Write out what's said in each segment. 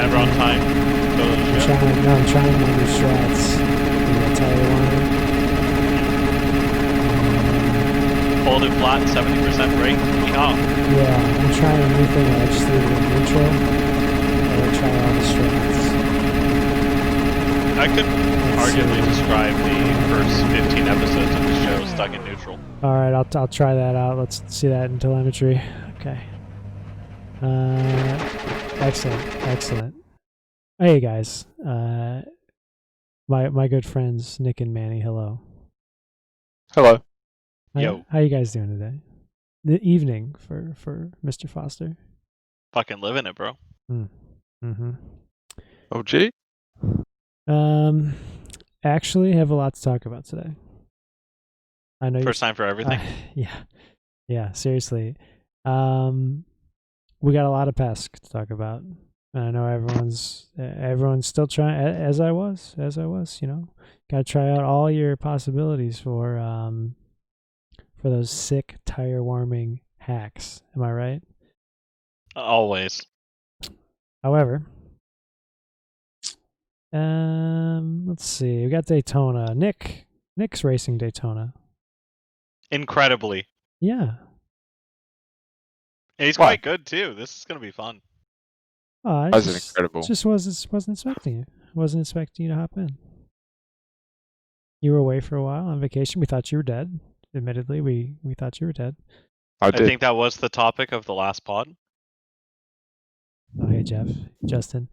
Never on time. I'm trying my new strats. The tire line. Hold it flat, 70% brake. Yeehaw. Yeah, I'm trying a new thing. I just leave it in neutral. And I try all the strats. I could arguably describe the first 15 episodes of the show stuck in neutral. All right, I'll try that out. Let's see that in telemetry. Okay. Excellent. Hey guys, my good friends Nick and Manny. Hello. Hello. Yo. How you guys doing today? The evening for Mr. Foster. Fucking living it, bro. Mm-hmm. OG? Actually, have a lot to talk about today. I know. First time for everything. Yeah. Seriously, we got a lot of PESC to talk about. I know everyone's still trying, as I was. You know, got to try out all your possibilities for those sick tire warming hacks. Am I right? Always. However, let's see. We got Daytona. Nick's racing Daytona. Incredibly. Yeah. And he's quite good too. This is gonna be fun. Oh, That was incredible. Just wasn't expecting you. Wasn't expecting you to hop in. You were away for a while on vacation. We thought you were dead. Admittedly, we thought you were dead. I think that was the topic of the last pod. Oh, hey Justin.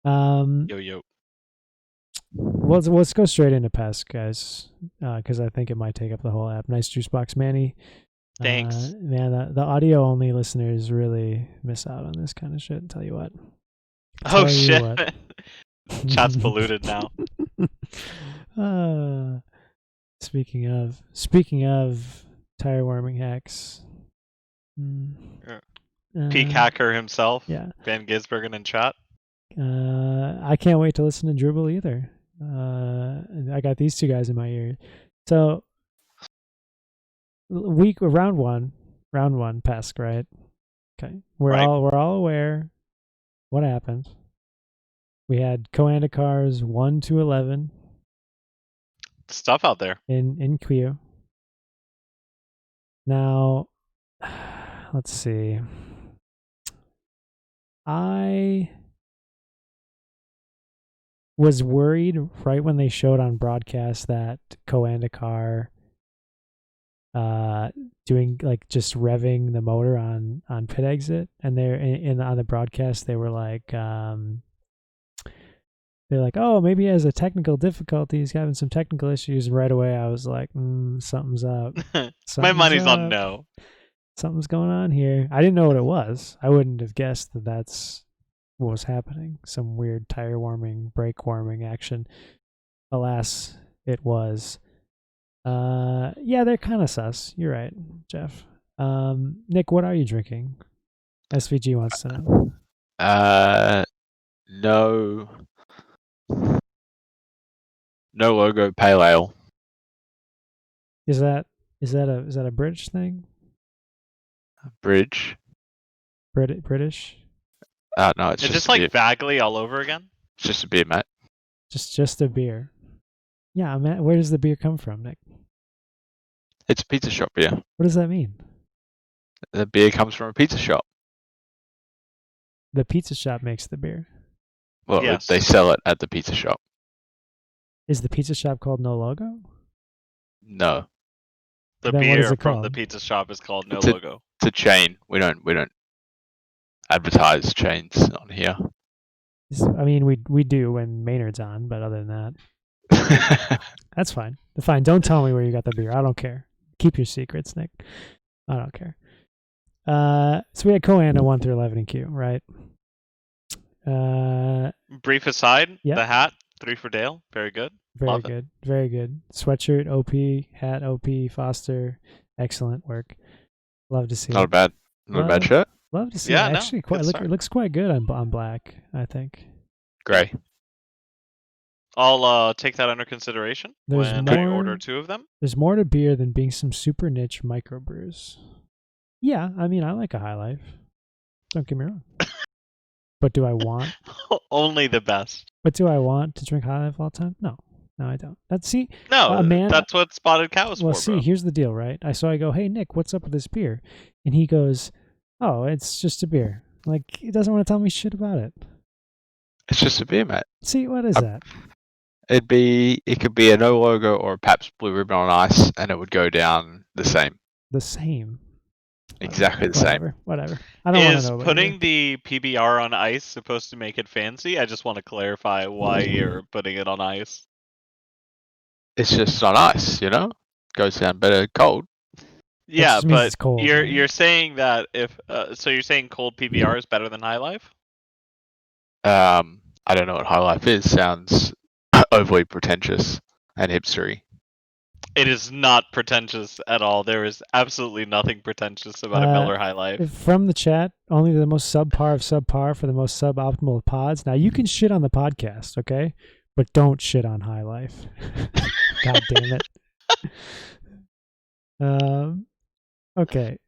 Yo. Well, let's go straight into PESC, guys, because I think it might take up the whole app. Nice juice box, Manny. Thanks. Man, the audio only listeners really miss out on this kind of shit. I'll tell you what. Oh shit. Chat's polluted now. Speaking of tire warming hacks. Peak hacker himself. Yeah. Van Gisbergen in chat. I can't wait to listen to Dribble either. I got these two guys in my ear. So round one PESC, right? Okay. We're all aware what happened. We had Coanda cars 1 to 11. Stuff out there. In Q. Now, let's see. I was worried right when they showed on broadcast that Coanda car doing like just revving the motor on pit exit, and they're on the broadcast they were like they're like, oh, maybe he has a technical difficulty, he's having some technical issues, and right away I was like, something's up. My money's on no. Something's going on here. I didn't know what it was. I wouldn't have guessed that that's what was happening. Some weird tire warming, brake warming action. Alas, it was. Yeah, they're kind of sus. You're right, Jeff. Nick, what are you drinking? SVG wants to know. No logo pale ale. Is that a British thing? Bridge. British? No, it's just like Bagley all over again. It's just a beer, Matt. Just a beer. Yeah, Matt. Where does the beer come from, Nick? It's a pizza shop beer. What does that mean? The beer comes from a pizza shop. The pizza shop makes the beer. Well, yes. They sell it at the pizza shop. Is the pizza shop called No Logo? No. The then beer from the pizza shop is called No Logo. It's a chain. We don't advertise chains on here. I mean, we do when Maynard's on, but other than that, that's fine. Fine. Don't tell me where you got the beer. I don't care. Keep your secrets, Nick. I don't care. So we had Coanda 1 through 11 in Q, right? Brief aside, yep. The hat, 3 for Dale. Very good. Very good. Very good. Sweatshirt, OP, hat, OP, Foster. Excellent work. Love to see Not it. a bad shirt. Love to see Yeah, it. Actually, it looks quite good on black, I think. Grey. I'll take that under consideration when I order 2 of them. There's more to beer than being some super niche microbrews. Yeah, I mean, I like a high life. Don't get me wrong. But do I want? Only the best. But do I want to drink High Life all the time? No, I don't. No, a man. that's what Spotted Cow is Well, for, see, bro. here's the deal, right? So I go, hey Nick, what's up with this beer? And he goes, oh, it's just a beer. Like he doesn't want to tell me shit about it. It's just a beer, mate. See, what is that? It could be a no logo or a Pabst Blue Ribbon on ice, and it would go down the same. The same. Exactly the same. Whatever. I don't want to Is know about putting you. the PBR on ice supposed to make it fancy? I just want to clarify why you're putting it on ice. It's just on ice, you know? Goes down better cold. Yeah, just means but it's cold, you're right? you're saying that if so you're saying cold PBR is better than High Life? I don't know what High Life is. Sounds overly pretentious and hipstery. It is not pretentious at all. There is absolutely nothing pretentious about a Miller High Life. From the chat, only the most subpar of subpar for the most suboptimal of pods. Now you can shit on the podcast, okay? But don't shit on High Life. God damn it. Okay.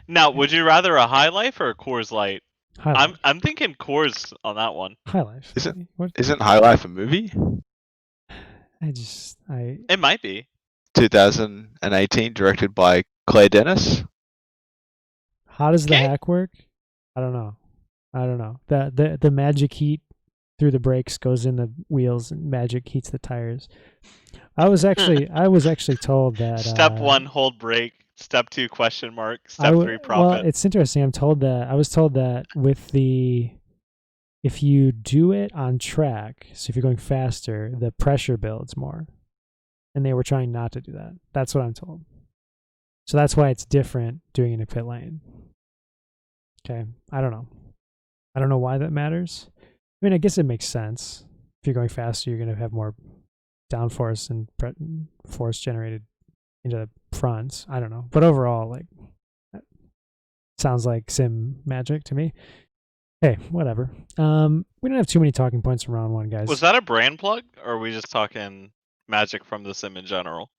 Now, would you rather a High Life or a Coors Light? High Life. I'm thinking Coors on that one. High Life. Isn't High Life a movie? It might be. 2018, directed by Clay Dennis. How does the Okay. hack work? I don't know. The magic heat through the brakes goes in the wheels and magic heats the tires. I was actually told that Step 1, hold brake. Step 2, question mark. Step 3, well, profit. it's interesting. I was told that if you do it on track, so if you're going faster, the pressure builds more. And they were trying not to do that. That's what I'm told. So that's why it's different doing it in a pit lane. Okay. I don't know. I don't know why that matters. I mean, I guess it makes sense. If you're going faster, you're going to have more downforce and force generated into the fronts. I don't know. But overall, like, that sounds like sim magic to me. Hey, whatever. We don't have too many talking points from round one, guys. Was that a brand plug, or are we just talking magic from the sim in general?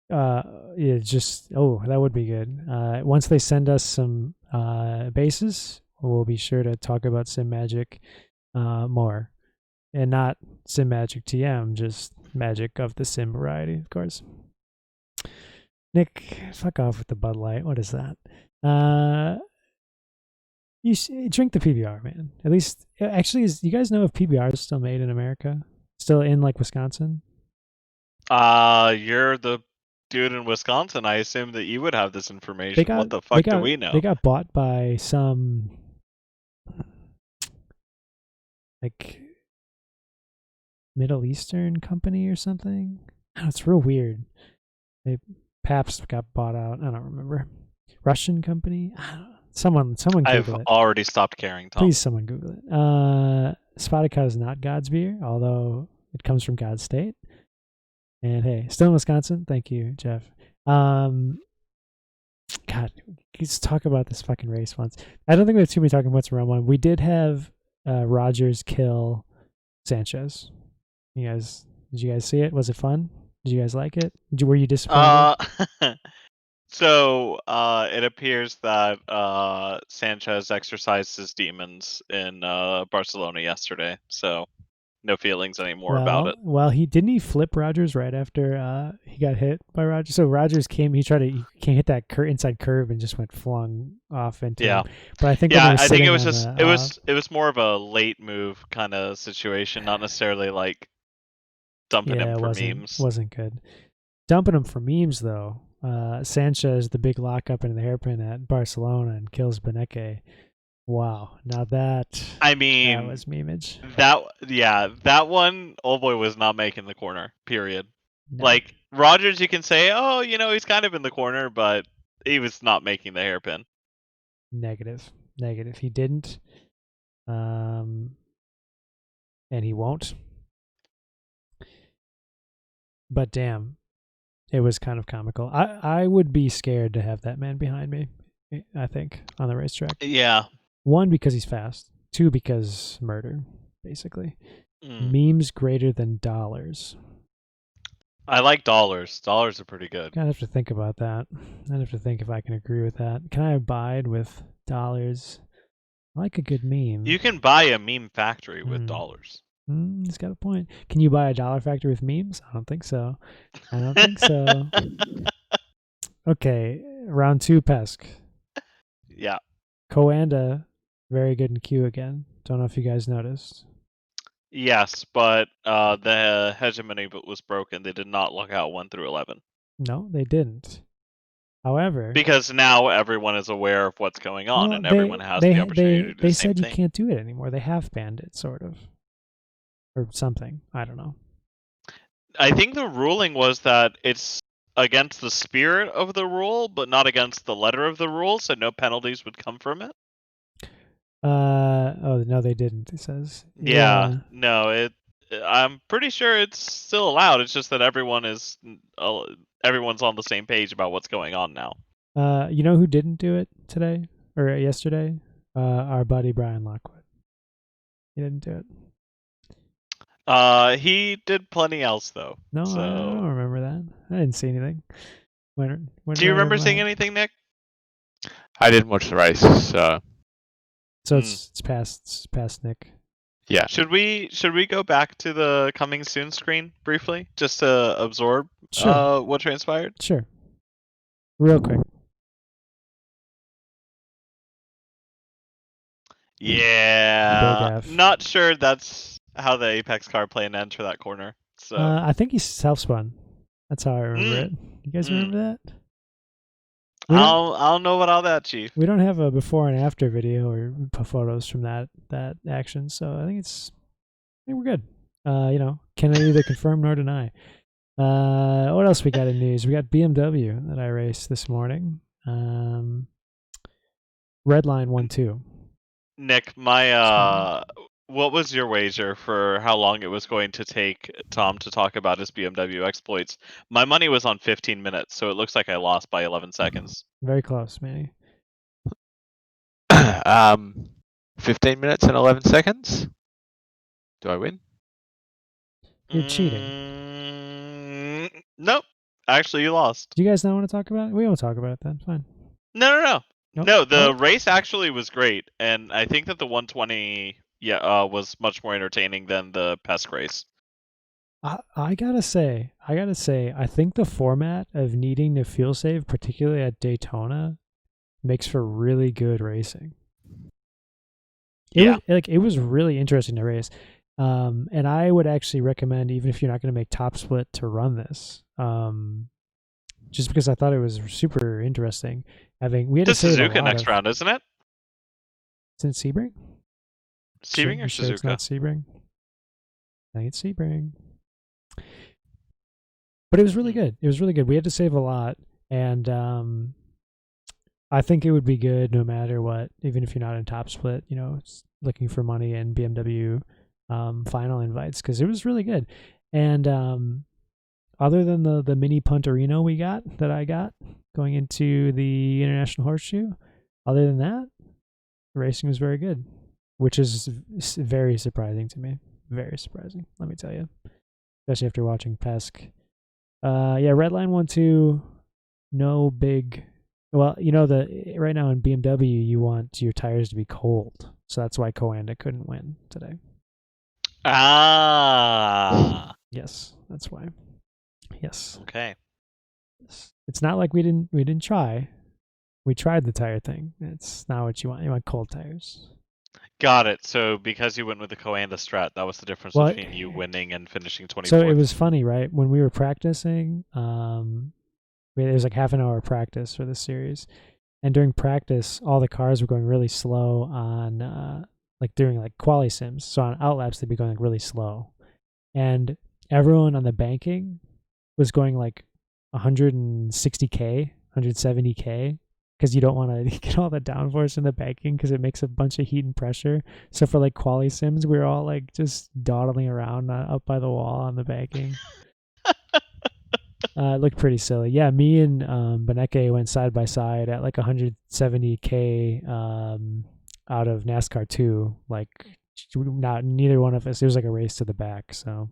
Yeah, just that would be good. Once they send us some bases, we'll be sure to talk about sim magic more, and not sim magic TM, just magic of the sim variety, of course. Nick, fuck off with the Bud Light. What is that? You drink the PBR, man. At least, actually, you guys know if PBR is still made in America? Still in like Wisconsin? You're the dude in Wisconsin. I assume that you would have this information. What the fuck do we know? They got bought by some like Middle Eastern company or something. Oh, it's real weird. Pabst got bought out. I don't remember. Russian company. Someone Google I've it. already stopped caring, Tom. Please, someone Google it. Spotted Cow is not God's beer, although it comes from God's state. And hey, still in Wisconsin. Thank you, Jeff. God, let's talk about this fucking race once. I don't think we have too many talking points around one. We did have Rogers kill Sanchez. Did you guys see it? Was it fun? Did you guys like it? Were you disappointed? So it appears that Sanchez exercised his demons in Barcelona yesterday. So no feelings anymore about it. Well, he flip Rogers right after he got hit by Rogers. So Rogers he can't hit that inside curve and just went flung off into him. But I think I think it was just it was more of a late move kind of situation, not necessarily like dumping him for memes. Wasn't good. Dumping him for memes though. Sanchez, the big lockup into the hairpin at Barcelona and kills Beneke. Wow. Now that was memeage. That one, old boy was not making the corner, period. No. Like Rogers, you can say, oh, he's kind of in the corner, but he was not making the hairpin. Negative. He didn't. And he won't. But damn, it was kind of comical. I would be scared to have that man behind me, I think, on the racetrack. Yeah. 1, because he's fast. 2, because murder, basically. Memes greater than dollars. I like dollars. Dollars are pretty good. I'd have to think about that. I'd have to think if I can agree with that. Can I abide with dollars I like a good meme. You can buy a meme factory with dollars. He's got a point. Can you buy a dollar factory with memes? I don't think so. I don't think so. Okay, round 2 PESC. Yeah. Coanda, very good in Q again. Don't know if you guys noticed. Yes, but the hegemony was broken. They did not lock out 1 through 11. No, they didn't. However, because now everyone is aware of what's going on, well, and everyone has the opportunity to do they the same said you thing. can't do it anymore. They have banned it, sort of, or something. I don't know. I think the ruling was that it's against the spirit of the rule, but not against the letter of the rule, so no penalties would come from it. Oh no, they didn't. It says. Yeah. No, I'm pretty sure it's still allowed. It's just that everyone's on the same page about what's going on now. You know who didn't do it today or yesterday? Our buddy Brian Lockwood. He didn't do it. He did plenty else though. No, so... I don't remember that. I didn't see anything. When Do you remember seeing anything, Nick? I didn't watch the race, so. So it's past Nick. Yeah. Should we go back to the coming soon screen briefly, just to absorb what transpired? Sure. Real quick. Yeah. Not sure that's how the Apex car planned to enter that corner. So I think he's self-spun. That's how I remember it. You guys remember that? I don't know about all that, Chief. We don't have a before and after video or photos from that action, so I think we're good. Can neither confirm nor deny. What else we got in news? We got BMW that I raced this morning. Redline 1-2. Nick, what was your wager for how long it was going to take Tom to talk about his BMW exploits? My money was on 15 minutes, so it looks like I lost by 11 seconds. Very close, Manny. 15 minutes and 11 seconds? Do I win? You're cheating. Nope. Actually, you lost. Do you guys not want to talk about it? We won't talk about it then. Fine. No. Nope. No, the race actually was great, and I think that the 120 was much more entertaining than the PESC race. I gotta say, I think the format of needing to fuel save, particularly at Daytona, makes for really good racing. It was really interesting to race. And I would actually recommend, even if you're not going to make top split, to run this. Just because I thought it was super interesting. We had to save Suzuka next round, isn't it? Isn't it Sebring? Sebring or sure Suzuka? It's not Sebring. I think it's Sebring. But it was really good. It was really good. We had to save a lot, and I think it would be good no matter what, even if you're not in top split. Looking for money in BMW final invites, because it was really good. And other than the mini Punterino I got going into the International Horseshoe, other than that, the racing was very good, which is very surprising to me. Very surprising, let me tell you, especially after watching PESC. Redline 1-2, no big. Well, right now in BMW, you want your tires to be cold, so that's why Coanda couldn't win today. Yes, that's why. Yes. Okay. It's not like we didn't try. We tried the tire thing. It's not what you want. You want cold tires. Got it. So because you went with the Coanda strat, that was the difference between you winning and finishing 24th. So it was funny, right? When we were practicing, it was like half an hour practice for this series, and during practice, all the cars were going really slow on during quali sims. So on outlaps, they'd be going really slow, and everyone on the banking was going 160k, 170k, because you don't want to get all the downforce in the banking because it makes a bunch of heat and pressure. So for quali sims, we were all just dawdling around up by the wall on the banking. It looked pretty silly. Yeah, me and Beneke went side by side at 170k out of NASCAR 2. Neither one of us. It was a race to the back. So.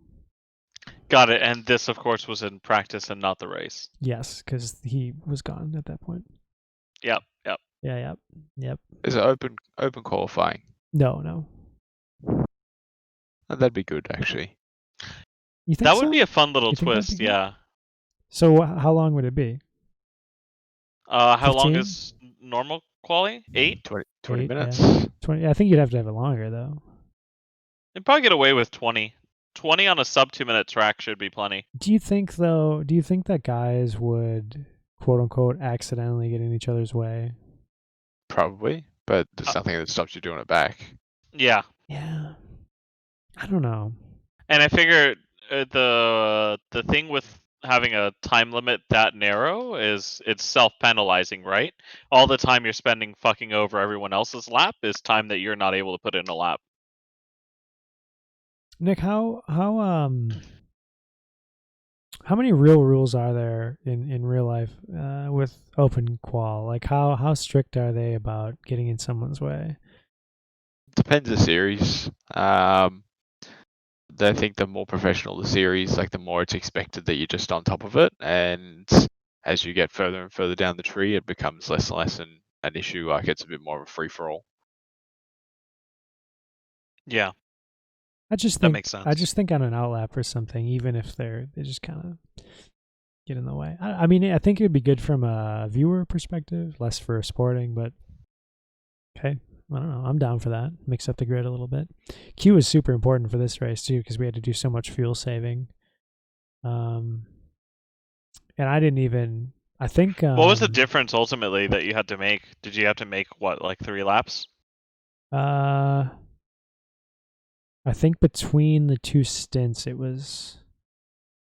Got it. And this, of course, was in practice and not the race. Yes, because he was gone at that point. Yep. Yeah. Yep. Is it open qualifying? No. Oh, that'd be good, actually. You think That would so? be a fun little You think that'd be twist, good? yeah. So how long would it be? How long 15? is normal quali? 8? 20 8? Yeah. minutes. 20. I think you'd have to have it longer though. They'd probably get away with 20. 20 on a sub 2-minute track should be plenty. Do you think that guys would quote unquote accidentally get in each other's way? Probably, but there's Uh, nothing that stops you doing it back. Yeah. Yeah. I don't know. And I figure the thing with having a time limit that narrow is it's self-penalizing, right? All the time you're spending fucking over everyone else's lap is time that you're not able to put in a lap. Nick, how many real rules are there in real life with open qual? Like how strict are they about getting in someone's way? Depends the series. I think the more professional the series, like the more it's expected that you're just on top of it, and as you get further and further down the tree, it becomes less and less an issue. Like it's a bit more of a free for all. Yeah, I just that think makes sense. on an outlap or something, even if they just kind of get in the way. I mean, I think it would be good from a viewer perspective, less for sporting, but okay. I don't know. I'm down for that. Mix up the grid a little bit. Q is super important for this race too because we had to do so much fuel saving. And I didn't even. I think. What was the difference ultimately that you had to make? Did you have to make what, like 3 laps? I think between the two stints, it was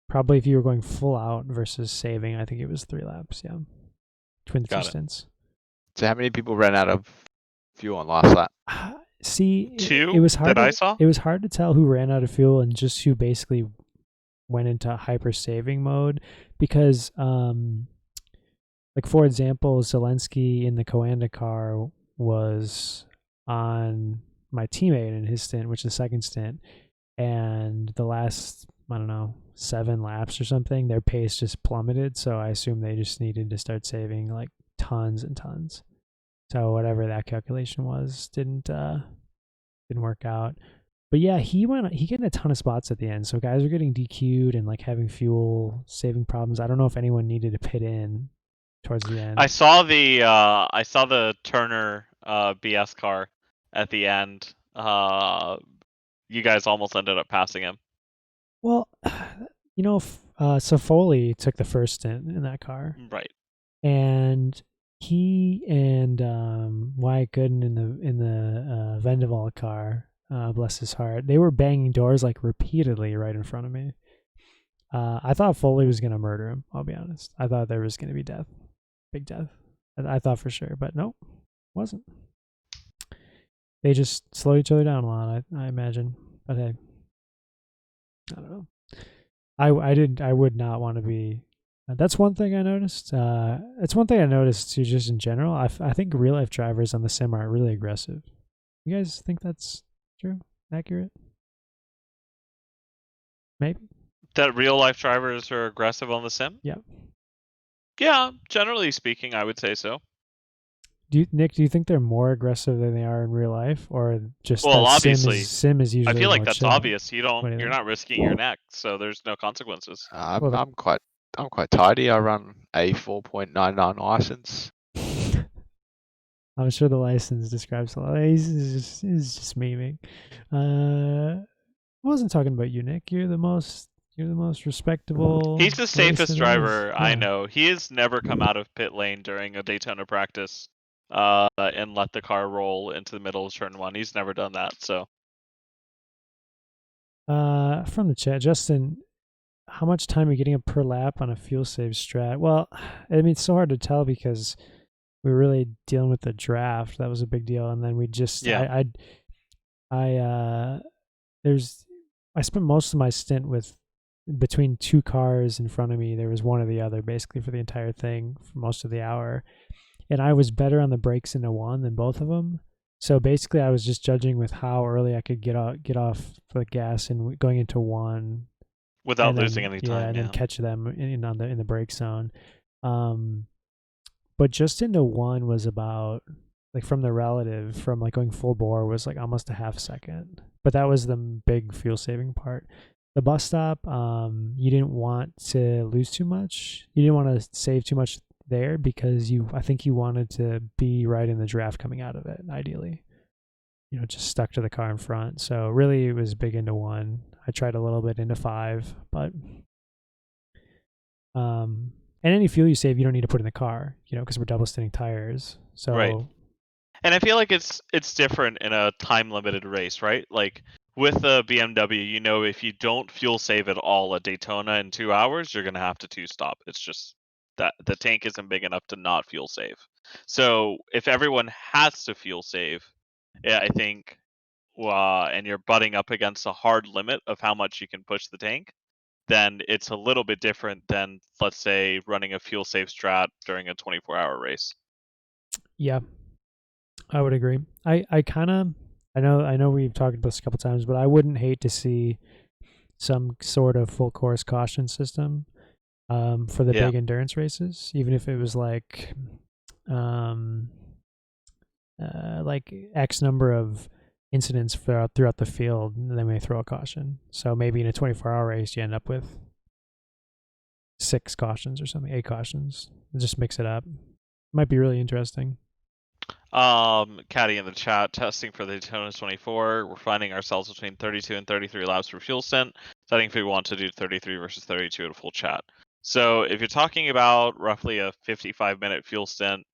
probably if you were going full out versus saving. I think it was 3 laps. Yeah, between the two stints. So how many people ran out of fuel on last lap? See, 2 it was hard. that I saw. It was hard to tell who ran out of fuel and just who basically went into hyper saving mode because, like for example, Zelensky in the Coanda car was on my teammate in his stint, which is the second stint, and the last I don't know 7 laps or something, their pace just plummeted. So I assume they just needed to start saving like tons and tons. So whatever that calculation was didn't work out. But yeah, he getting a ton of spots at the end. So guys are getting DQ'd and like having fuel saving problems. I don't know if anyone needed to pit in towards the end. I saw the Turner BS car at the end. You guys almost ended up passing him. Well, you know, so Foley took the first stint in that car, Right. and he and Wyatt Gooden in the Vendaval car, bless his heart, they were banging doors like repeatedly right in front of me. I thought Foley was gonna murder him. I'll be honest. I thought there was gonna be death, big death. I thought for sure, but nope, wasn't. They just slowed each other down a lot. I imagine, but hey, I don't know. I would not want to be. That's one thing I noticed. It's one thing I noticed too, just in general. I think real life drivers on the sim are really aggressive. You guys think that's true? Accurate? Maybe. That real life drivers are aggressive on the sim? Yeah. Yeah, generally speaking, I would say so. Nick, do you think they're more aggressive than they are in real life, or just Well, that obviously, sim is usually I feel like more that's chill? obvious. You're What do you not risking your neck, so there's no consequences. Well, I'm quite tidy. I run a 4.99 license. I'm sure the license describes a lot. He's just memeing. I wasn't talking about you, Nick. You're the most respectable. He's the safest racer there is. driver I Yeah. know. He has never come out of pit lane during a Daytona practice and let the car roll into the middle of turn 1. He's never done that, so. From the chat, Justin, how much time are you getting up per lap on a fuel save strat? Well, I mean, it's so hard to tell because we were really dealing with the draft. That was a big deal, and then we just Yeah. I spent most of my stint with between 2 cars in front of me. There was one or the other basically for the entire thing for most of the hour, and I was better on the brakes into one than both of them. So basically, I was just judging with how early I could get off the gas and going into one, Without and losing then any time, and then catch them in the brake zone. but just into one was about like from the relative from like going full bore was like almost a half second. But that was the big fuel saving part. The bus stop, you didn't want to lose too much. You didn't want to save too much there because I think you wanted to be right in the draft coming out of it, ideally. Just stuck to the car in front. So really it was big into one. I tried a little bit into 5, but and any fuel you save, you don't need to put in the car, because we're double standing tires. So Right. And I feel like it's different in a time limited race, right? Like with a BMW, if you don't fuel save at all at Daytona in 2 hours, you're gonna have to 2-stop. It's just that the tank isn't big enough to not fuel save. So if everyone has to fuel save, yeah, I think, and you're butting up against a hard limit of how much you can push the tank, then it's a little bit different than, let's say, running a fuel save strat during a 24-hour race. yeah, I would agree. I kind of I know we've talked about this a couple times, but I wouldn't hate to see some sort of full course caution system for the Yeah. big endurance races, even if it was like X number of incidents throughout the field, and then we throw a caution. So maybe in a 24-hour race, you end up with 6 cautions or something, 8 cautions. Just mix it up. Might be really interesting. Caddy in the chat, testing for the Daytona 24. We're finding ourselves between 32 and 33 laps per fuel stint. Setting if we want to do 33 versus 32 at a full chat. So if you're talking about roughly a 55-minute fuel stint,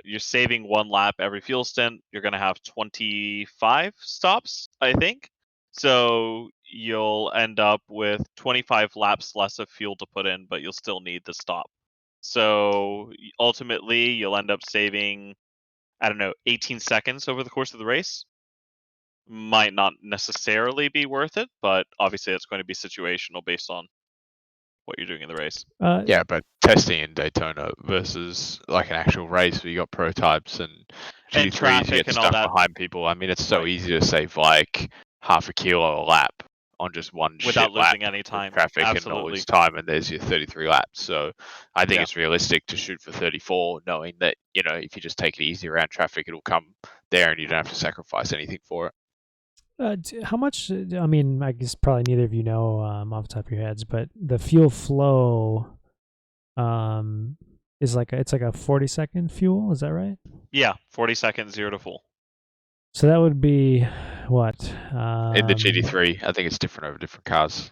you're saving 1 lap every fuel stint. You're going to have 25 stops, I think. So you'll end up with 25 laps less of fuel to put in, but you'll still need the stop. So ultimately, you'll end up saving, I don't know, 18 seconds over the course of the race. Might not necessarily be worth it, but obviously it's going to be situational based on what you're doing in the race. Yeah, but testing in Daytona versus like an actual race where you got prototypes and GT3s, you traffic get and all stuck that. behind people. I mean, it's so Right. easy to save like half a kilo a lap on just one Without shit lap losing any with time. traffic and not Absolutely. lose time, and there's your 33 laps. So I think Yeah. it's realistic to shoot for 34, knowing that, if you just take it easy around traffic, it'll come there and you don't have to sacrifice anything for it. How much? I mean, I guess probably neither of you know off the top of your heads, but the fuel flow is it's like a 40-second fuel. Is that right? Yeah, 40 seconds, 0 to full. So that would be what? In the GT3, I think it's different over different cars.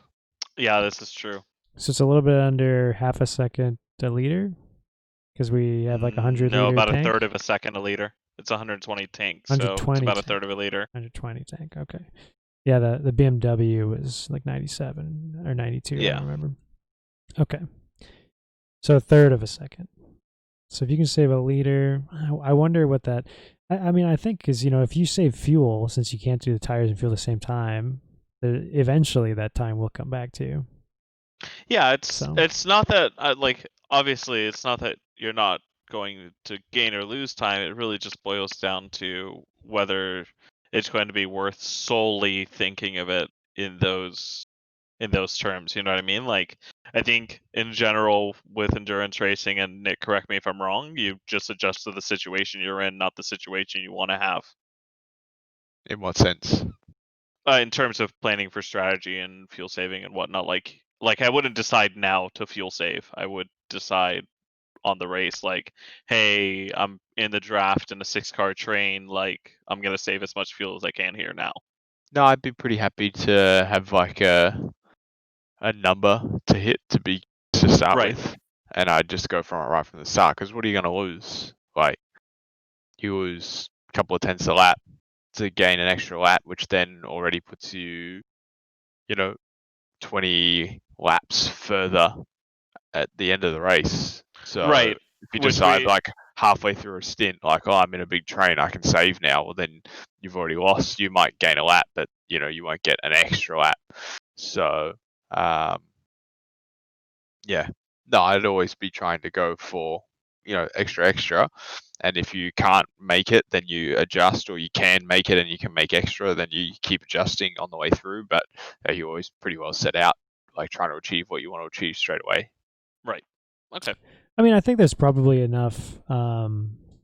Yeah, this is true. So it's a little bit under half a second a liter, because we have like 100 No, liter about tank. a third of a second a liter. It's 120 tank, so 120 it's about a tank. third of a liter. 120 tank. Okay. Yeah, the BMW was like 97 or 92. I Yeah. don't remember. Okay. So a third of a second. So if you can save a liter, I wonder what that. I mean, I think because if you save fuel, since you can't do the tires and fuel at the same time, eventually that time will come back to you. Yeah, it's not that obviously it's not that you're not going to gain or lose time. It really just boils down to whether it's going to be worth solely thinking of it in those terms. You know what I mean? Like, I think in general with endurance racing, and Nick, correct me if I'm wrong, you just adjust to the situation you're in, not the situation you want to have. In what sense? In terms of planning for strategy and fuel saving and whatnot, like I wouldn't decide now to fuel save. I would decide on the race, like, hey, I'm in the draft in a 6-car train, like I'm gonna save as much fuel as I can here now. No, I'd be pretty happy to have like a number to hit to start Right. with, and I'd just go from it right from the start. Because what are you going to lose? Like, you lose a couple of tenths a lap to gain an extra lap, which then already puts you, 20 laps further at the end of the race. So Right. if you Which decide like halfway through a stint, like, oh, I'm in a big train, I can save now, well then you've already lost. You might gain a lap, but you won't get an extra lap. So yeah, no, I'd always be trying to go for extra, and if you can't make it, then you adjust, or you can make it and you can make extra, then you keep adjusting on the way through. But you always pretty well set out like trying to achieve what you want to achieve straight away. Right. Okay. I mean, I think there's probably enough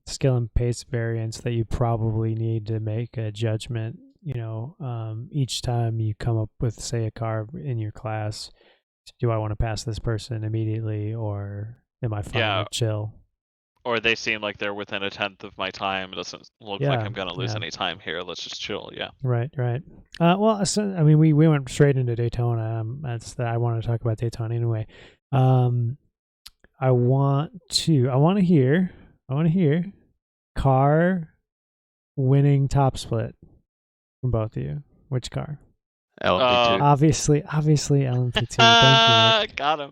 skill and pace variance that you probably need to make a judgment. Each time you come up with, say, a car in your class, do I want to pass this person immediately, or am I fine Yeah, to chill? or they seem like they're within a tenth of my time. It doesn't look like Yeah, I'm gonna lose yeah. any time here. Let's just chill. Yeah. Right. Well, so, I mean, we went straight into Daytona. I wanted to talk about Daytona anyway. I want to hear car winning top split from both of you. Which car? LMP2. Obviously LMP2. Thank you, Nick. Got him.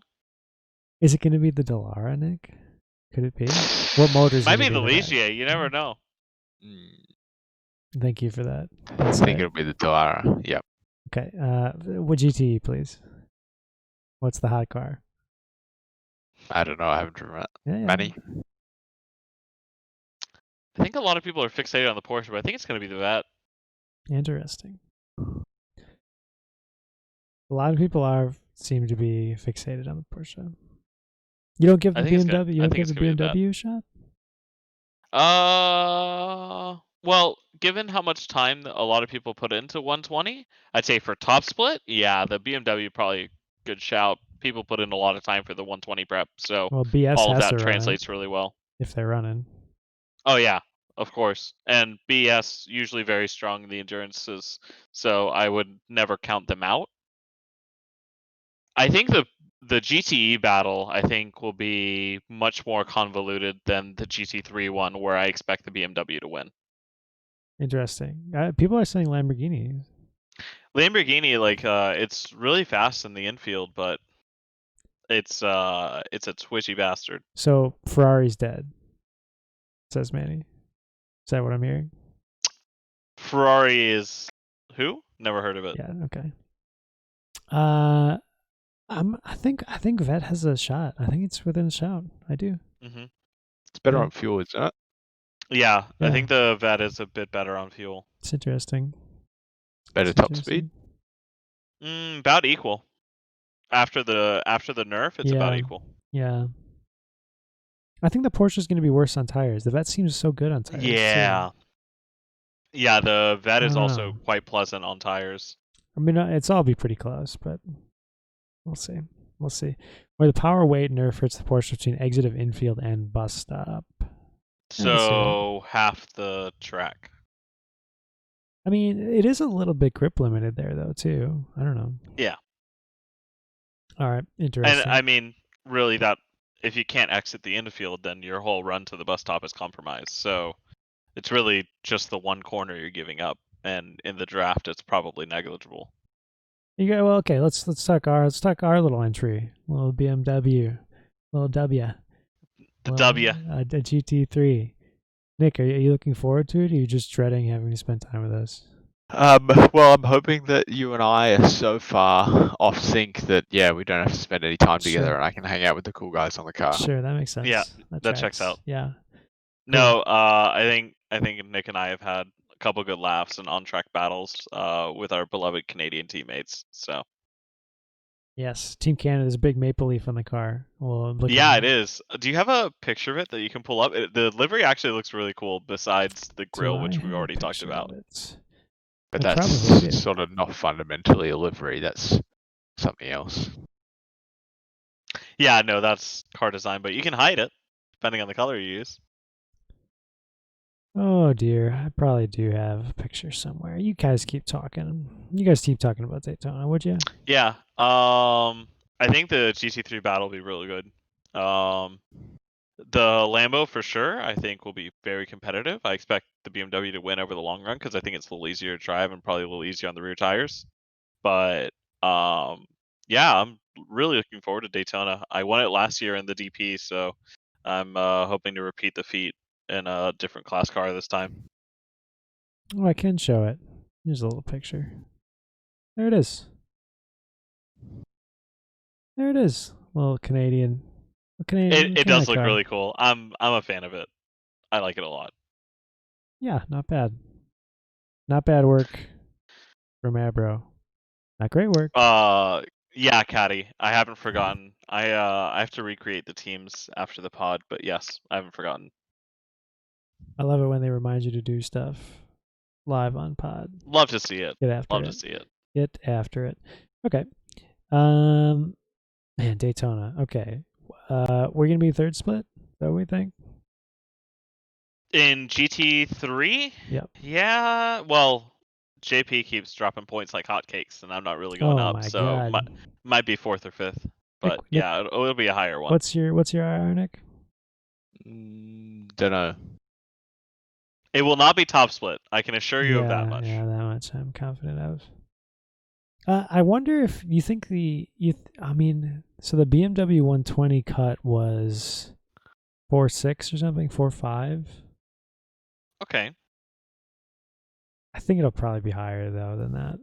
Is it going to be the Dallara, Nick? Could it be? What motor is Might going be to the be the Ligier. You never know. Thank you for that. I think it'll be the Dallara. Yep. Okay. What GTE, please? What's the hot car? I don't know. I haven't driven it. Yeah. Many. I think a lot of people are fixated on the Porsche, but I think it's gonna be the Vet. Interesting. A lot of people seem to be fixated on the Porsche. You don't give the BMW. You don't give the BMW a shot. Well, given how much time a lot of people put into 120, I'd say for top split, yeah, the BMW probably good shout. People put in a lot of time for the 120 prep, so Well, BS all of has that to run translates really well. if they're running. Oh yeah, of course. And BS usually very strong in the endurances, so I would never count them out. I think the GTE battle, I think, will be much more convoluted than the GT3 one, where I expect the BMW to win. Interesting. People are saying Lamborghini. Lamborghini, like, it's really fast in the infield, but it's a twitchy bastard. So Ferrari's dead, says Manny. Is that what I'm hearing? Ferrari is who? Never heard of it. Yeah. Okay. I think Vet has a shot. I think it's within a shout. I do. Mm-hmm. It's better on fuel, isn't it? Yeah, Yeah. I think the Vet is a bit better on fuel. It's interesting. Better top speed. About equal. After the nerf, it's about equal. Yeah. I think the Porsche is going to be worse on tires. The Vet seems so good on tires. Yeah. Too. Yeah, the Vet is also quite pleasant on tires. I mean, it's all be pretty close, but we'll see. We'll see. Where the power weight nerf hurts the Porsche between exit of infield and bus stop. So half the track. I mean, it is a little bit grip limited there, though, too. I don't know. Yeah. All right, interesting. And I mean, really, that if you can't exit the infield, then your whole run to the bus stop is compromised. So it's really just the one corner you're giving up, and in the draft, it's probably negligible. You go, well, okay. Let's talk our little entry, little BMW, little W, the W, a GT3. Nick, are you looking forward to it? Or are you just dreading having to spend time with us? Well, I'm hoping that you and I are so far off sync that we don't have to spend any time together, and I can hang out with the cool guys on the car. Sure, that makes sense. Yeah, that checks out. Yeah. No, I think Nick and I have had a couple good laughs and on-track battles with our beloved Canadian teammates. So. Yes, Team Canada's a big maple leaf on the car. Well, yeah, it is. Do you have a picture of it that you can pull up? The livery actually looks really cool. Besides the grill, which we've already talked about. But that's sort of not fundamentally a livery. That's something else. Yeah, no, that's car design, but you can hide it depending on the color you use. Oh dear, I probably do have a picture somewhere. You guys keep talking. You guys keep talking about Daytona, would you? Yeah. I think the GT3 battle will be really good. The Lambo for sure, I think, will be very competitive. I expect the BMW to win over the long run because I think it's a little easier to drive and probably a little easier on the rear tires. But yeah, I'm really looking forward to Daytona. I won it last year in the DP, so I'm hoping to repeat the feat in a different class car this time. Oh, I can show it. Here's a little picture. There it is. There it is. Little Canadian. It does look really cool. I'm a fan of it. I like it a lot. Yeah, not bad. Not bad work from Abro. Not great work. Yeah, Caddy. I haven't forgotten. I have to recreate the teams after the pod, but yes, I haven't forgotten. I love it when they remind you to do stuff live on pod. Love to see it. Get after Love it. to see it. Get after it. Okay. Man, Daytona. Okay. We're gonna be third split. Is that what we think? In GT3? Yep. Yeah. Well, JP keeps dropping points like hotcakes, and I'm not really going Oh up, my so god. might be 4th or 5th. But Nick, yeah, it'll be a higher one. what's your IR, Nick? Don't know. It will not be top split. I can assure you of that much. Yeah, that much I'm confident of. I wonder if you think so the BMW 120 cut was 4.6 or something, 4.5. Okay. I think it'll probably be higher though than that.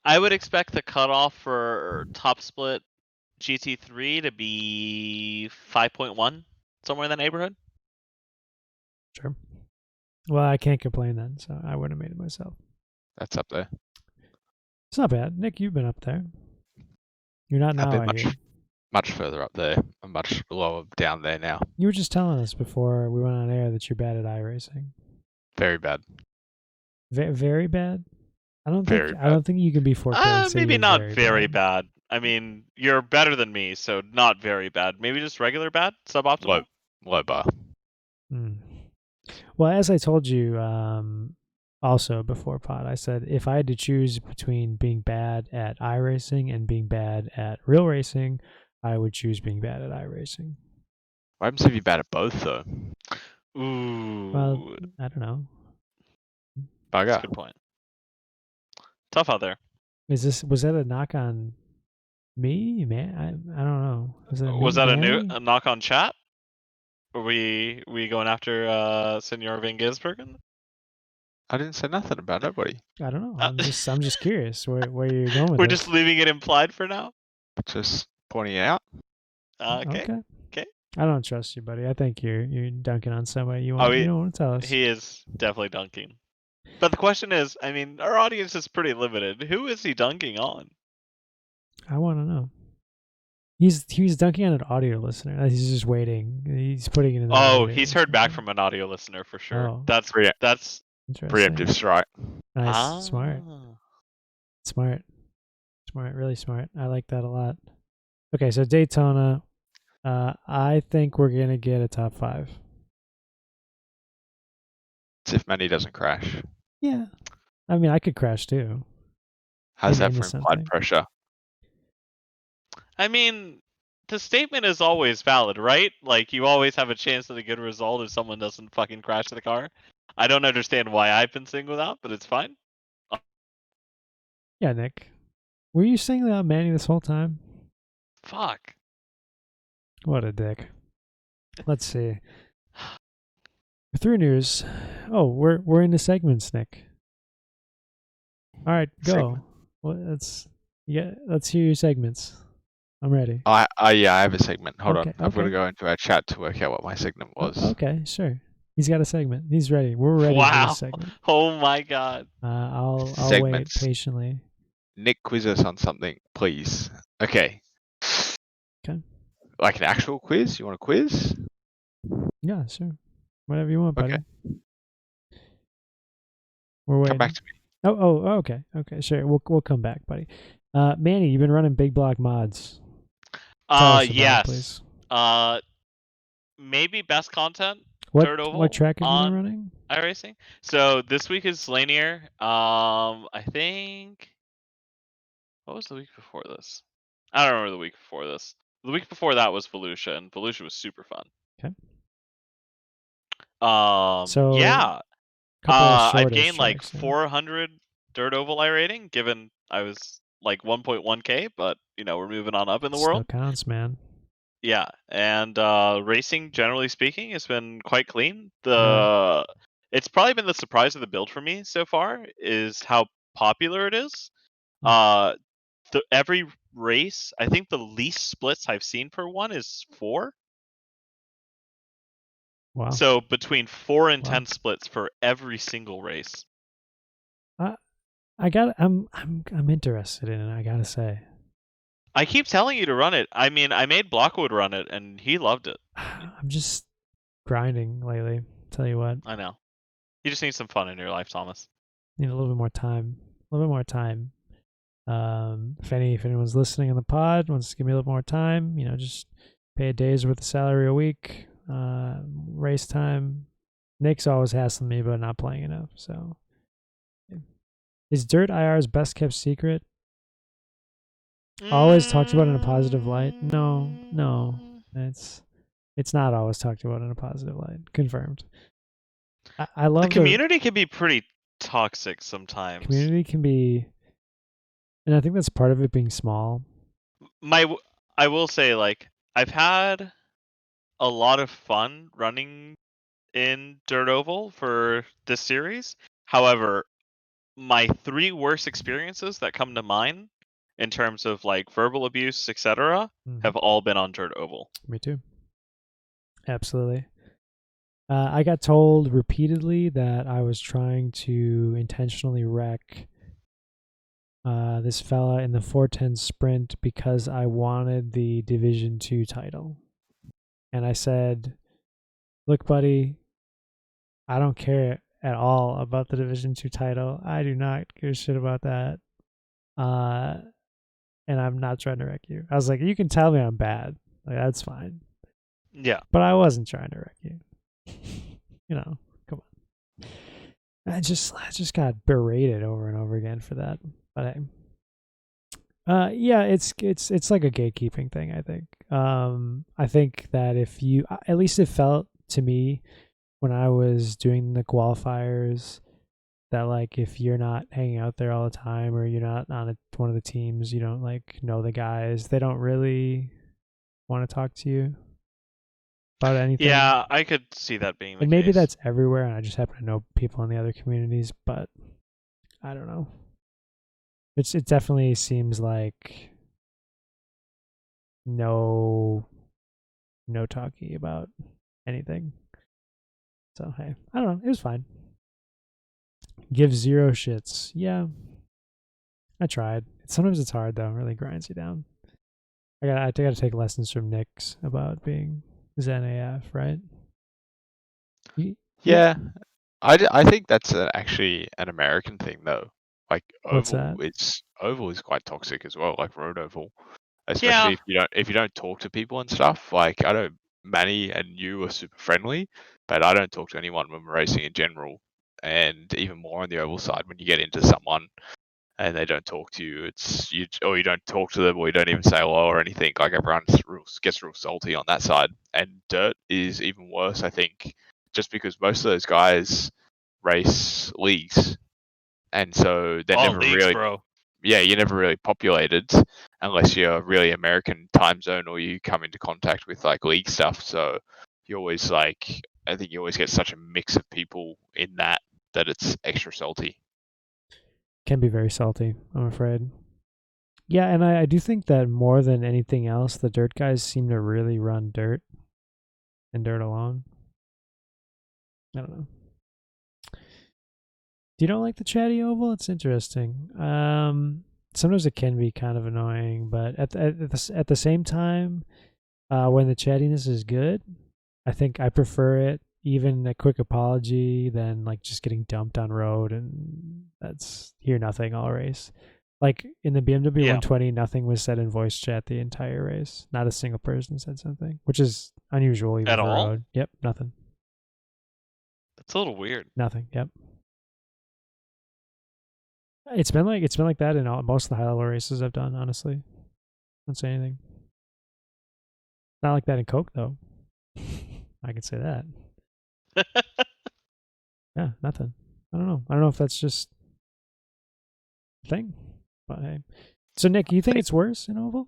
I would expect the cutoff for top split GT3 to be 5.1, somewhere in that neighborhood. Sure. Well, I can't complain then, so I wouldn't have made it myself. That's up there. It's not bad. Nick, you've been up there. You're not now, I hear. Much further up there. I'm much lower down there now. You were just telling us before we went on air that you're bad at iRacing. Very bad. Very bad? I don't Very think you can be 4K and say Maybe you're not very bad. I mean, you're better than me, so not very bad. Maybe just regular bad, suboptimal. Low bar. Well, as I told you also before pod, I said if I had to choose between being bad at iRacing and being bad at real racing, I would choose being bad at iRacing. What happens if you're bad at both, though? Ooh. Well, I don't know. Bugger. That's a good point. Tough out there. Was that a knock on me, man? I don't know. Was that a knock on chat? Were we going after Senor Van Gisbergen? I didn't say nothing about nobody. I don't know. I'm just curious where you're going with We're this. just leaving it implied for now. Just pointing it out. Okay. I don't trust you, buddy. I think you're dunking on somebody you don't want to tell us. He is definitely dunking. But the question is, I mean, our audience is pretty limited. Who is he dunking on? I want to know. He's dunking on an audio listener. He's just waiting. He's putting it in. He's heard back from an audio listener for sure. Oh. That's preemptive strike. Nice, smart, really smart. I like that a lot. Okay, so Daytona. I think we're gonna get a top 5. It's if Manny doesn't crash. Yeah, I mean I could crash too. How's that for implied pressure? I mean, the statement is always valid, right? Like, you always have a chance at a good result if someone doesn't fucking crash the car. I don't understand why I've been singling out, but it's fine. Yeah, Nick. Were you singling out Manny this whole time? Fuck. What a dick. Let's see. Through news. Oh, we're into segments, Nick. All right, go. Well, let's hear your segments. I'm ready. Yeah, I have a segment. Hold on. I've got to go into our chat to work out what my segment was. Okay, sure. He's got a segment. He's ready. We're ready for this segment. Oh my god. I'll wait patiently. Nick, quiz us on something, please. Okay. Okay. Like an actual quiz? You want a quiz? Yeah, sure. Whatever you want, buddy. Okay. We're waiting. Come back to me. Oh, okay. Okay, sure. We'll come back, buddy. Manny, you've been running big block mods. Yes. Maybe best content. What track have you been running? iRacing. So this week is Lanier. I think. What was the week before this? I don't remember the week before this. The week before that was Volusia, and Volusia was super fun. Okay. Yeah. I've gained like tracks, 400 dirt oval iRating, given I was like 1.1k, but we're moving on up in the world. Still counts, man. Yeah, and racing, generally speaking, has been quite clean. It's probably been the surprise of the build for me so far is how popular it is. Every race, I think the least splits I've seen per one is 4. Wow. So between 4 and 10 splits for every single race. I'm interested in it, I gotta say. I keep telling you to run it. I mean, I made Blockwood run it, and he loved it. I'm just grinding lately. Tell you what, I know. You just need some fun in your life, Thomas. need a little bit more time. A little bit more time. If anyone's listening on the pod wants to give me a little more time, just pay a day's worth of salary a week. Race time. Nick's always hassling me about not playing enough. So, is Dirt IR's best kept secret? Always talked about in a positive light? No, it's not always talked about in a positive light. Confirmed. I love the community can be pretty toxic sometimes. Community can be, and I think that's part of it being small. I will say, like, I've had a lot of fun running in Dirt Oval for this series. However, my 3 worst experiences that come to mind in terms of like verbal abuse, etc., have all been on Dirt Oval. Me too. Absolutely. I got told repeatedly that I was trying to intentionally wreck this fella in the 410 sprint because I wanted the Division 2 title. And I said, look, buddy, I don't care at all about the Division 2 title. I do not give a shit about that. And I'm not trying to wreck you. I was like, you can tell me I'm bad. Like, that's fine. Yeah. But I wasn't trying to wreck you. Come on. I just got berated over and over again for that. But yeah, it's like a gatekeeping thing, I think. I think that if you, at least it felt to me when I was doing the qualifiers, that like if you're not hanging out there all the time or you're not on one of the teams, you don't like know the guys, they don't really want to talk to you about anything. Yeah, I could see that being the and maybe case. that's everywhere, and I just happen to know people in the other communities, but I don't know. It definitely seems like no talkie about anything. So hey, I don't know. It was fine. Give 0 shits. Yeah, I tried. Sometimes it's hard though. It really grinds you down. I gotta take lessons from Nick's about being Zen AF, right? Yeah, I think that's actually an American thing though. Like What's oval, that? oval is quite toxic as well. Like road oval, especially if you don't talk to people and stuff. Like I know Manny and you are super friendly, but I don't talk to anyone when we're racing in general, and even more on the oval side when you get into someone and they don't talk to you. Or you don't talk to them, or you don't even say hello or anything. Like everyone gets real salty on that side. And dirt is even worse, I think, just because most of those guys race leagues, and so they're All never leagues, really, bro. yeah, you're never really populated unless you're really American time zone or you come into contact with like league stuff. So you always like, I think you always get such a mix of people in that it's extra salty. Can be very salty, I'm afraid. Yeah, and I do think that more than anything else, the dirt guys seem to really run dirt and dirt alone. I don't know. You don't like the chatty oval? It's interesting. Sometimes it can be kind of annoying, but at the same time, when the chattiness is good, I think I prefer it. Even a quick apology than like just getting dumped on road and that's hear nothing all race. Like in the BMW 120, nothing was said in voice chat the entire race. Not a single person said something, which is unusual even At for all? road. Yep, nothing. That's a little weird. Nothing. Yep. It's been like that in most of the high level races I've done. Honestly, don't say anything. Not like that in Coke though. I can say that. Yeah, nothing. I don't know if that's just a thing, but hey. So Nick, you think it's worse in oval?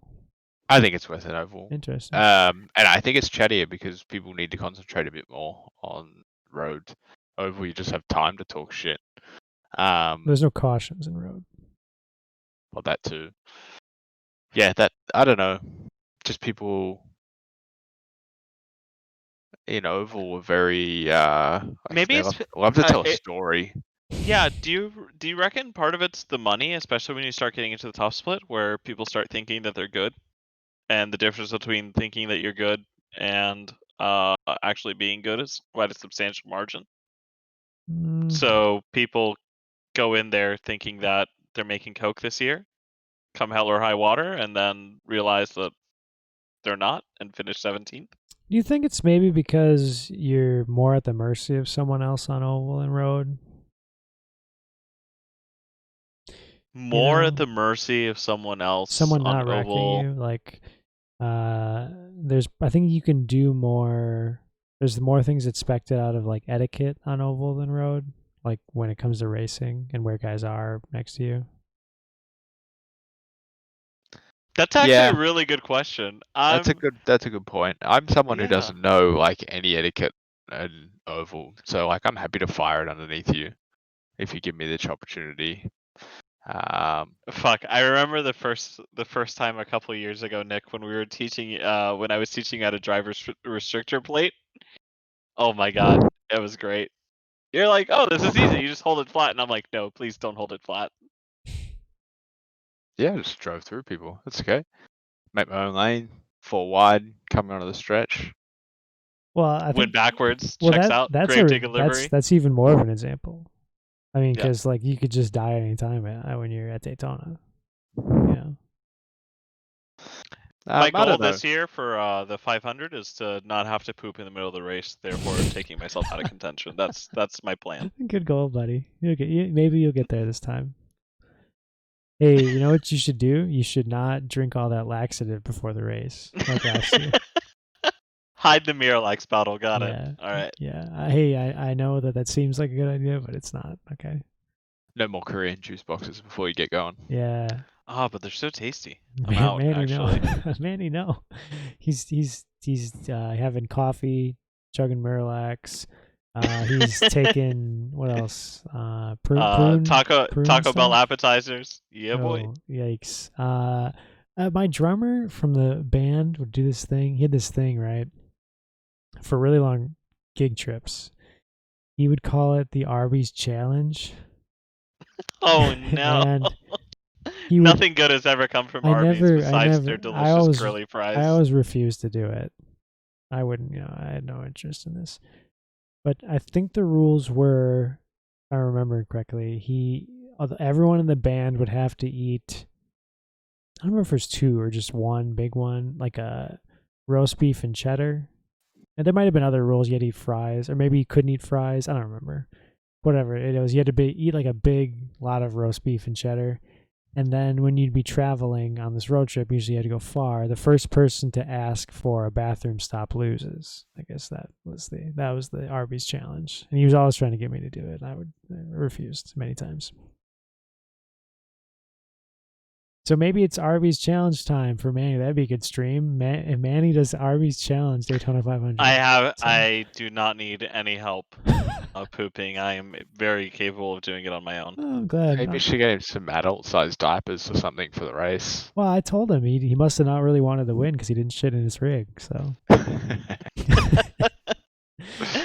I think it's worth an oval. Interesting. And I think it's chattier because people need to concentrate a bit more on road. Oval, you just have time to talk shit. There's no cautions in road. Well, that too. Yeah, that I don't know. Just people in oval were very Maybe they it's love to tell a story. Yeah, do you reckon part of it's the money, especially when you start getting into the top split, where people start thinking that they're good, and the difference between thinking that you're good and actually being good is quite a substantial margin. So people go in there thinking that they're making coke this year, come hell or high water, and then realize that they're not and finish 17th. Do you think it's maybe because you're more at the mercy of someone else on oval and road? More at the mercy of someone else someone on not wrecking oval. you. Like, I think you can do more. There's more things expected out of like etiquette on oval than road, like when it comes to racing and where guys are next to you. That's actually a really good question. That's a good point. I'm someone who Yeah. doesn't know like any etiquette in oval, so like I'm happy to fire it underneath you if you give me the opportunity. Fuck, I remember the first time a couple of years ago, Nick, when we were teaching, when I was teaching how to drive restrictor plate. Oh my god, it was great. You're like, oh, this is easy. You just hold it flat, and I'm like, no, please don't hold it flat. Yeah, I just drove through people. That's okay. Make my own lane, 4 wide, coming onto the stretch. Well, I Went think backwards, well checks out, that's grave digger livery. that's even more of an example. I mean, Yeah. because like you could just die anytime when you're at Daytona. Yeah. My I goal don't know. this year for the 500 is to not have to poop in the middle of the race, therefore taking myself out of contention. That's my plan. Good goal, buddy. Maybe you'll get there this time. Hey, you know what you should do? You should not drink all that laxative before the race, like last year. Hide the Miralax bottle. Got it. Yeah. All right. Yeah. Hey, I know that seems like a good idea, but it's not. Okay. No more Korean juice boxes before you get going. Yeah. Oh, but they're so tasty. I'm out, Manny, actually. no. Manny, no. He's having coffee, chugging Miralax. He's taking what else? Prune Taco Bell stuff. appetizers. Yeah, boy. Oh, yikes. My drummer from the band would do this thing. He had this thing, right? For really long gig trips. He would call it the Arby's Challenge. Oh no. And he would, Nothing good has ever come from Arby's besides their delicious curly fries. I always refused to do it. I wouldn't, I had no interest in this. But I think the rules were, if I remember correctly, everyone in the band would have to eat, I don't remember if it was 2 or just one big one, like a roast beef and cheddar. And there might have been other rules. You had to eat fries, or maybe you couldn't eat fries. I don't remember. Whatever it was, you had to eat like a big lot of roast beef and cheddar. And then when you'd be traveling on this road trip, usually you had to go far. The first person to ask for a bathroom stop loses. I guess that was the Arby's challenge. And he was always trying to get me to do it. I refused many times. So maybe it's Arby's challenge time for Manny. That'd be a good stream. If Manny does Arby's challenge Daytona 500. I do not need any help pooping. I am very capable of doing it on my own. Oh, I'm glad. Maybe we should get him some adult-sized diapers or something for the race. Well, I told him he must have not really wanted to win because he didn't shit in his rig. So.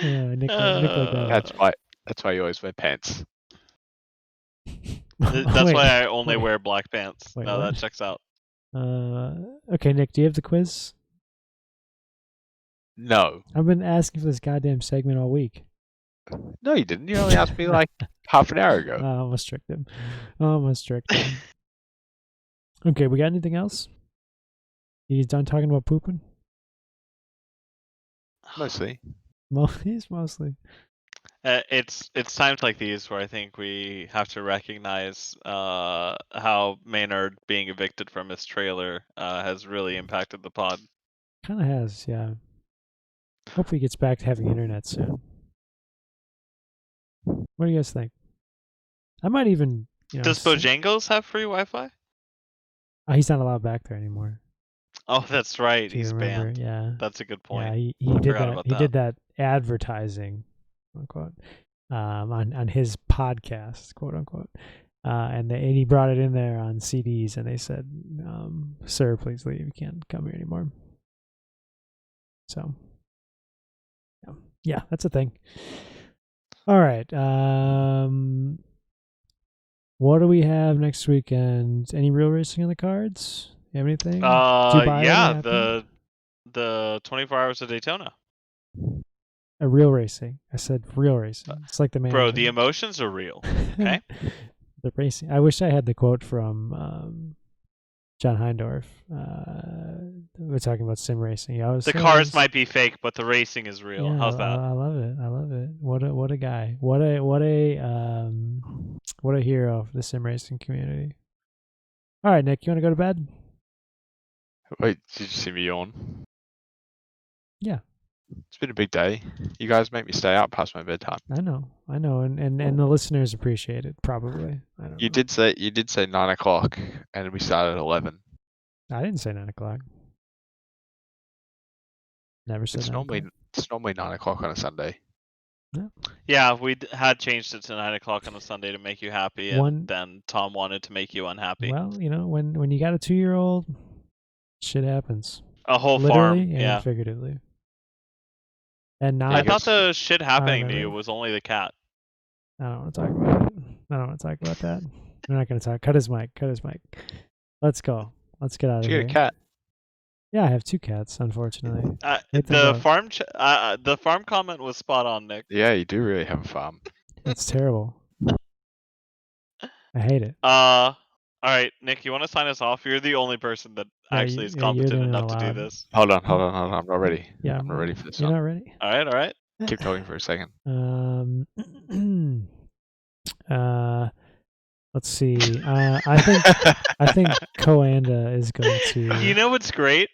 Yeah, Nick like that. That's why you always wear pants. That's why I only wear black pants. Wait, no, what? that checks out. Okay, Nick, do you have the quiz? No. I've been asking for this goddamn segment all week. No, you didn't. You only asked me like half an hour ago. I almost tricked him. Okay, we got anything else? You done talking about pooping? Mostly. Mostly. It's times like these where I think we have to recognize how Maynard being evicted from his trailer has really impacted the pod. Kind of has, yeah. Hopefully he gets back to having internet soon. What do you guys think? I might even, Does Bojangles have free Wi-Fi? He's not allowed back there anymore. Oh, that's right. He's remember? banned. Yeah. That's a good point. Yeah, he did that. He did that advertising, unquote, on his podcast, quote unquote. And he brought it in there on CDs, and they said, "Sir, please leave. You can't come here anymore." So, yeah, that's a thing. All right. What do we have next weekend? Any real racing on the cards? You have anything? Dubai will be Yeah, happy. the 24 Hours of Daytona. A real racing. I said real racing. It's like the man. Bro, the emotions are real. Okay. The racing. I wish I had the quote from John Heindorf. We're talking about sim racing. The cars might be fake, but the racing is real. Yeah, How's that? I love it. I love it. What a guy. What a hero of the sim racing community. All right, Nick, you want to go to bed? Wait, did you see me yawn? Yeah. It's been a big day. You guys make me stay up past my bedtime. I know, and the listeners appreciate it. Probably. I don't You know. did say 9 o'clock, and we started at 11. I didn't say 9 o'clock. Never said It's 9 o'clock. normally 9 o'clock on a Sunday. Yeah, we had changed it to 9 o'clock on a Sunday to make you happy, and then Tom wanted to make you unhappy. Well, when you got a 2-year-old, shit happens. A whole Literally farm, and yeah. figuratively. And not. I thought the shit happening to you was only the cat. I don't want to talk about it. I don't want to talk about that. We're not going to talk. Cut his mic. Let's go. Let's get out of Did you here. get a cat? Yeah, I have 2 cats, unfortunately. The farm comment was spot on, Nick. Yeah, you do really have a farm. It's terrible. I hate it. All right, Nick, you want to sign us off? You're the only person that actually is competent enough to do this. Hold on. I'm not ready. Yeah, I'm not ready for this. You're not ready? All right. Keep talking for a second. Let's see. I think Coanda is going to. You know what's great?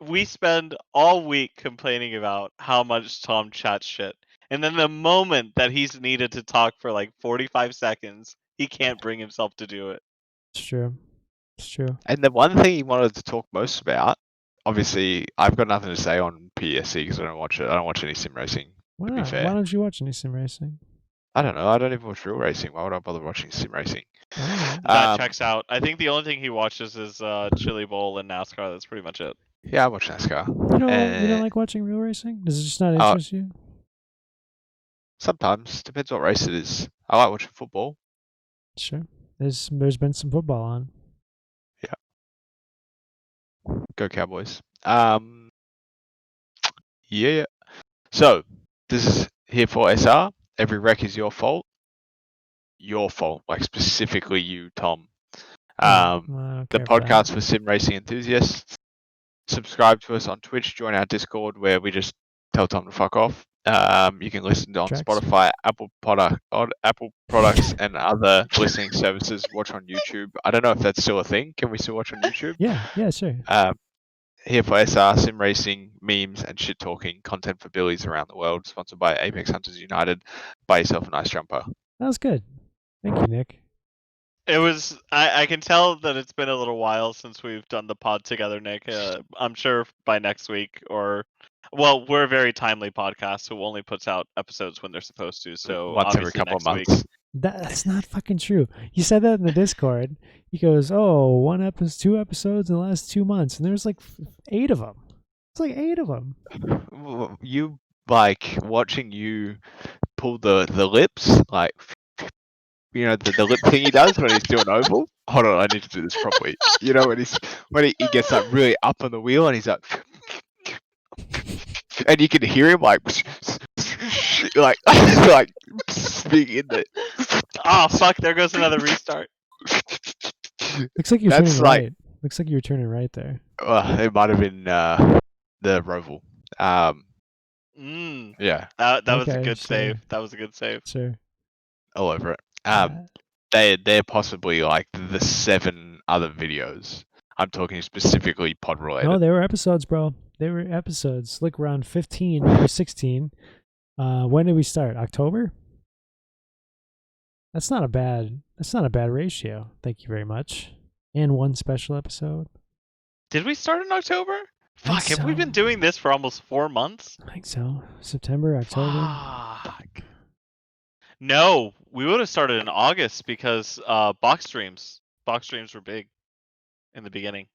We spend all week complaining about how much Tom chats shit, and then the moment that he's needed to talk for like 45 seconds, he can't bring himself to do it. It's true. And the one thing he wanted to talk most about, obviously, I've got nothing to say on PESC because I don't watch it. I don't watch any sim racing. Why to not? be fair. Why don't you watch any sim racing? I don't know. I don't even watch real racing. Why would I bother watching sim racing? That checks out. I think the only thing he watches is Chili Bowl and NASCAR. That's pretty much it. Yeah, I watch NASCAR. You don't like watching real racing? Does it just not interest you? Sometimes. Depends what race it is. I like watching football. Sure. There's been some football on. Yeah. Go Cowboys. Yeah. So, this is here for SR. Every wreck is your fault. Your fault, like specifically you, Tom. The podcast for sim racing enthusiasts. Subscribe to us on Twitch. Join our Discord where we just tell Tom to fuck off. You can listen on Spotify, Apple products, and other listening services. Watch on YouTube. I don't know if that's still a thing. Can we still watch on YouTube? Yeah, sure. Here for SR, sim racing, memes, and shit talking content for billies around the world. Sponsored by Apex Hunters United. Buy yourself a nice jumper. That was good. Thank you, Nick. It was. I can tell that it's been a little while since we've done the pod together, Nick. I'm sure by next week we're a very timely podcast, so only puts out episodes when they're supposed to. So once every couple of months. That's not fucking true. You said that in the Discord. He goes, "Oh, 2 episodes in the last 2 months," and there's like 8 of them. It's like 8 of them. You like watching you pull the lips, like the lip thing he does when he's doing oval. Hold on, I need to do this properly. You know when he gets like really up on the wheel and he's like, and you can hear him like speaking in the. Oh fuck! There goes another restart. Looks like you're turning right. Looks like you're turning right there. It might have been the Roval. Yeah. That was a good save. That was a good save. Sure. All over it. They're possibly like the 7 other videos. I'm talking specifically pod related. No, they were episodes, bro. They were episodes. Look, around 15 or 16. When did we start? October? That's not a bad ratio. Thank you very much. And 1 special episode. Did we start in October? Fuck, have we been doing this for almost 4 months? I think so. September, October. Fuck. No, we would have started in August because box streams were big in the beginning.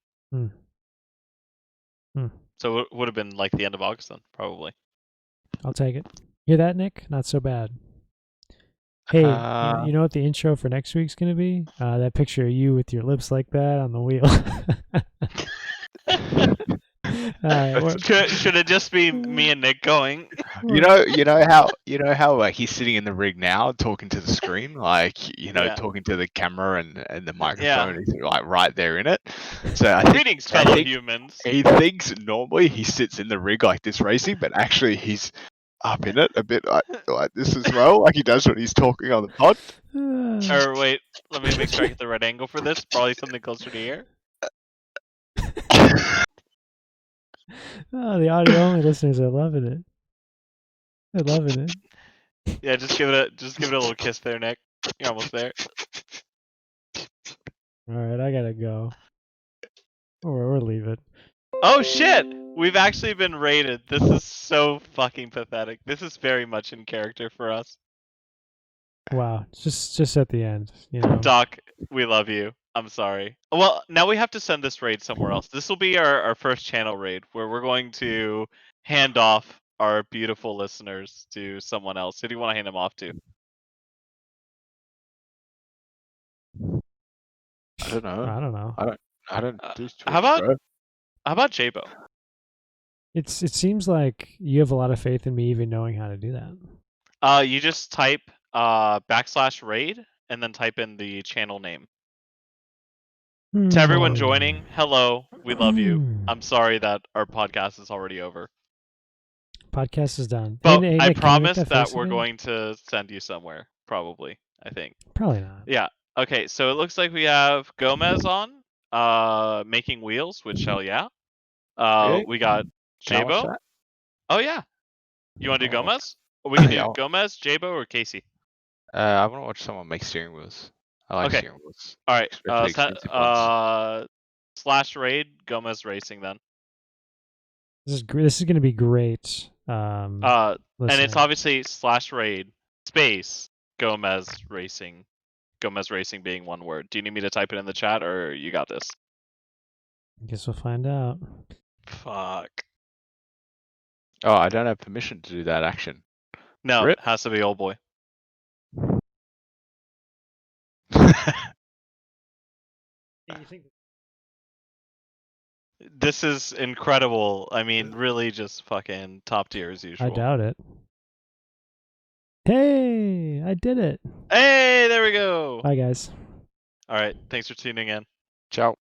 So it would have been like the end of August then, probably. I'll take it. Hear that, Nick? Not so bad. Hey, you know what the intro for next week's gonna be? That picture of you with your lips like that on the wheel. Should it just be me and Nick going? You know how like he's sitting in the rig now, talking to the screen, like Yeah. talking to the camera and the microphone. Yeah. He's like right there in it. So I think Greetings, fellow humans. he thinks normally he sits in the rig like this racing, but actually he's up in it a bit like this as well, like he does when he's talking on the pod. Or wait, let me make sure I get the right angle for this. Probably something closer to here. Oh, the audio only listeners are loving it. They're loving it. Yeah, just give it a little kiss there, Nick. You're almost there. All right, I gotta go. Or leave it. Oh shit! We've actually been rated. This is so fucking pathetic. This is very much in character for us. Wow, just at the end, you know. Doc, we love you. I'm sorry. Well, now we have to send this raid somewhere else. This will be our first channel raid where we're going to hand off our beautiful listeners to someone else. Who do you want to hand them off to? I don't know. I don't know. I don't do Twitch, how about bro. how about Jabo? It seems like you have a lot of faith in me even knowing how to do that. You just type /raid and then type in the channel name. To everyone joining, hello, we love you. I'm sorry that our podcast is already over. Podcast is done. But hey, I Nick, promise that that we're going to send you somewhere, probably, I think. Probably not. Yeah. Okay, so it looks like we have Gomez on, making wheels, which hell yeah. Really? We got Can I watch Jabo. that? Oh yeah. You want to do Oh, Gomez? Or we can do yeah. Gomez, Jabo, or Casey. I want to watch someone make steering wheels. I like Okay. steering wheels. All right. Especially expensive ones. /raid Gomez Racing then. This is going to be great. And it's obviously /raid space Gomez Racing. Gomez Racing being one word. Do you need me to type it in the chat, or you got this? I guess we'll find out. Fuck. Oh, I don't have permission to do that action. No, Rip. it has to be old boy. This is incredible. I mean, really just fucking top tier as usual. I doubt it. Hey, I did it. Hey, there we go. Bye, guys. All right. Thanks for tuning in. Ciao.